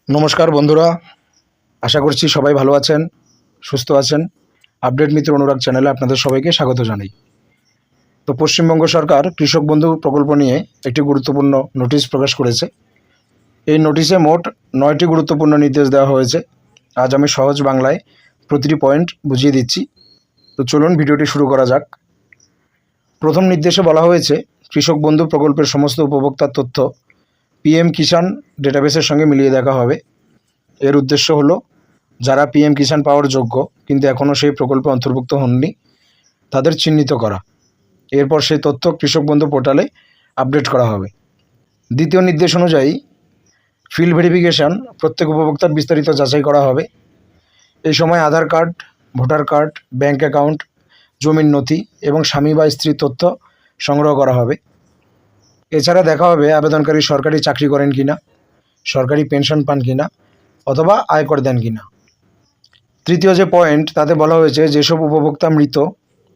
নমস্কার বন্ধুরা, আশা করছি সবাই ভালো আছেন, সুস্থ আছেন। আপডেট মিত্র অনুরাগ চ্যানেলে আপনাদের সবাইকে স্বাগত জানাই। তো পশ্চিমবঙ্গ সরকার কৃষক বন্ধু প্রকল্প নিয়ে একটি গুরুত্বপূর্ণ নোটিশ প্রকাশ করেছে। এই নোটিশে মোট 9টি গুরুত্বপূর্ণ নির্দেশ দেওয়া হয়েছে। আজ আমি সহজ বাংলায় প্রতিটি পয়েন্ট বুঝিয়ে দিচ্ছি। তো চলুন ভিডিওটি শুরু করা যাক। প্রথম নির্দেশে বলা হয়েছে, কৃষক বন্ধু প্রকল্পের সমস্ত উপভোক্তার তথ্য পিএম কিষাণ ডেটাবেসের সঙ্গে মিলিয়ে দেখা হবে। এর উদ্দেশ্য হলো, যারা পিএম কিষাণ পাওয়ার যোগ্য কিন্তু এখনও সেই প্রকল্পে অন্তর্ভুক্ত হননি, তাদের চিহ্নিত করা। এরপর সেই তথ্য কৃষক বন্ধু পোর্টালে আপডেট করা হবে। দ্বিতীয় নির্দেশ অনুযায়ী ফিল্ড ভেরিফিকেশান প্রত্যেক উপভোক্তার বিস্তারিত যাচাই করা হবে। এই সময় Aadhaar card, voter card, bank account, জমির নথি এবং স্বামী বা স্ত্রীর তথ্য সংগ্রহ করা হবে। এছাড়া দেখা হবে আবেদনকারী সরকারি চাকরি করেন কিনা, সরকারি পেনশন পান কিনা অথবা আয়কর দেন কিনা। তৃতীয় যে পয়েন্ট, তাতে বলা হয়েছে যেসব উপভোক্তা মৃত,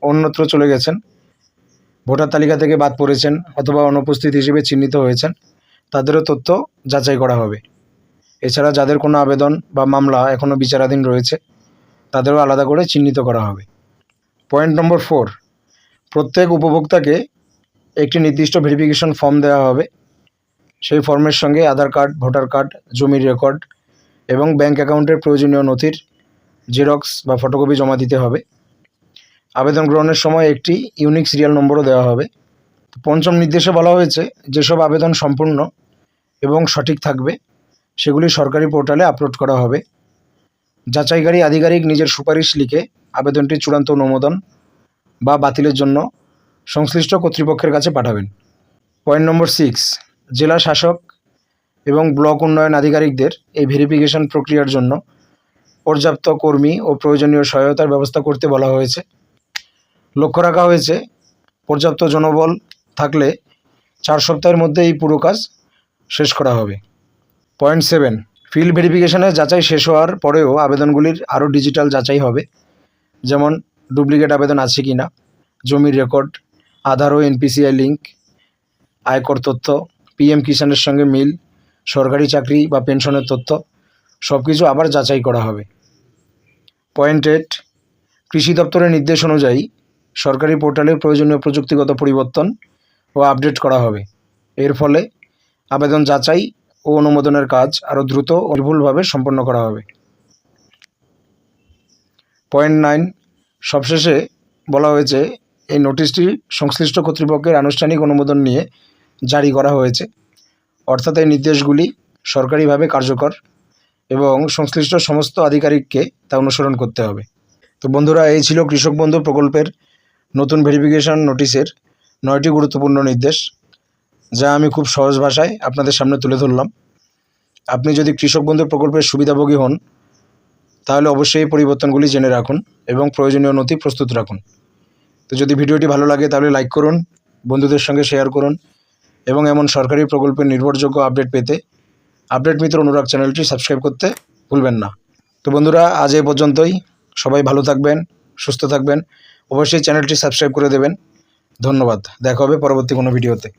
অন্যত্র চলে গেছেন, ভোটার তালিকা থেকে বাদ পড়েছেন অথবা অনুপস্থিত হিসেবে চিহ্নিত হয়েছেন, তাদেরও তথ্য যাচাই করা হবে। এছাড়া যাদের কোনো আবেদন বা মামলা এখনও বিচারাধীন রয়েছে, তাদেরও আলাদা করে চিহ্নিত করা হবে। পয়েন্ট নম্বর 4, প্রত্যেক উপভোক্তাকে একটি নির্দিষ্ট ভেরিফিকেশন ফর্ম দেওয়া হবে। সেই ফর্মের সঙ্গে আধার কার্ড, ভোটার কার্ড, জমির রেকর্ড এবং ব্যাঙ্ক অ্যাকাউন্টের প্রয়োজনীয় নথির জেরক্স বা ফটোকপি জমা দিতে হবে। আবেদন গ্রহণের সময় একটি ইউনিক সিরিয়াল নম্বরও দেওয়া হবে। পঞ্চম নির্দেশে বলা হয়েছে, যেসব আবেদন সম্পূর্ণ এবং সঠিক থাকবে সেগুলি সরকারি পোর্টালে আপলোড করা হবে। যাচাইকারী আধিকারিক নিজের সুপারিশ লিখে আবেদনটি চূড়ান্ত অনুমোদন বা বাতিলের জন্য সংশ্লিষ্ট কর্তৃপক্ষের কাছে পাঠাবেন। পয়েন্ট নম্বর 6, জেলা শাসক এবং ব্লক উন্নয়ন আধিকারিকদের এই ভেরিফিকেশন প্রক্রিয়ার জন্য পর্যাপ্ত কর্মী ও প্রয়োজনীয় সহায়তার ব্যবস্থা করতে বলা হয়েছে। লক্ষ্য রাখা হয়েছে, পর্যাপ্ত জনবল থাকলে 4 সপ্তাহের মধ্যে এই পুরো কাজ শেষ করা হবে। পয়েন্ট 7, ফিল্ড ভেরিফিকেশনের যাচাই শেষ হওয়ার পরেও আবেদনগুলির আরও ডিজিটাল যাচাই হবে, যেমন ডুপ্লিকেট আবেদন আছে কি না, জমির রেকর্ড, আধার ও এনপিসিআই লিঙ্ক, আয়কর তথ্য, পিএম কিষাণের সঙ্গে মিল, সরকারি চাকরি বা পেনশনের তথ্য, সব কিছু আবার যাচাই করা হবে। পয়েন্ট 8, কৃষি দপ্তরের নির্দেশ অনুযায়ী সরকারি পোর্টালে প্রয়োজনীয় প্রযুক্তিগত পরিবর্তন ও আপডেট করা হবে। এর ফলে আবেদন যাচাই ও অনুমোদনের কাজ আরও দ্রুত ও নির্ভুলভাবে সম্পন্ন করা হবে। পয়েন্ট 9, সবশেষে বলা হয়েছে, এই নোটিশটি সংশ্লিষ্ট কর্তৃপক্ষের আনুষ্ঠানিক অনুমোদন নিয়ে জারি করা হয়েছে, অর্থাৎ এই নির্দেশগুলি সরকারিভাবে কার্যকর এবং সংশ্লিষ্ট সমস্ত আধিকারিককে তা অনুসরণ করতে হবে। তো বন্ধুরা, এই ছিল কৃষক বন্ধু প্রকল্পের নতুন ভেরিফিকেশন নোটিশের 9টি গুরুত্বপূর্ণ নির্দেশ, যা আমি খুব সহজ ভাষায় আপনাদের সামনে তুলে ধরলাম। আপনি যদি কৃষক বন্ধু প্রকল্পের সুবিধাভোগী হন, তাহলে অবশ্যই এই পরিবর্তনগুলি জেনে রাখুন এবং প্রয়োজনীয় নথি প্রস্তুত রাখুন। তো যদি ভিডিওটি ভালো লাগে তাহলে লাইক করুন, বন্ধুদের সঙ্গে শেয়ার করুন এবং এমন সরকারি প্রকল্পের নির্ভরযোগ্য আপডেট পেতে আপডেট মিত্র অনুরাগ চ্যানেলটি সাবস্ক্রাইব করতে ভুলবেন না। তো বন্ধুরা, আজ এই পর্যন্তই। সবাই ভালো থাকবেন, সুস্থ থাকবেন। অবশ্যই চ্যানেলটি সাবস্ক্রাইব করে দেবেন। ধন্যবাদ। দেখা হবে পরবর্তী কোনো ভিডিওতে।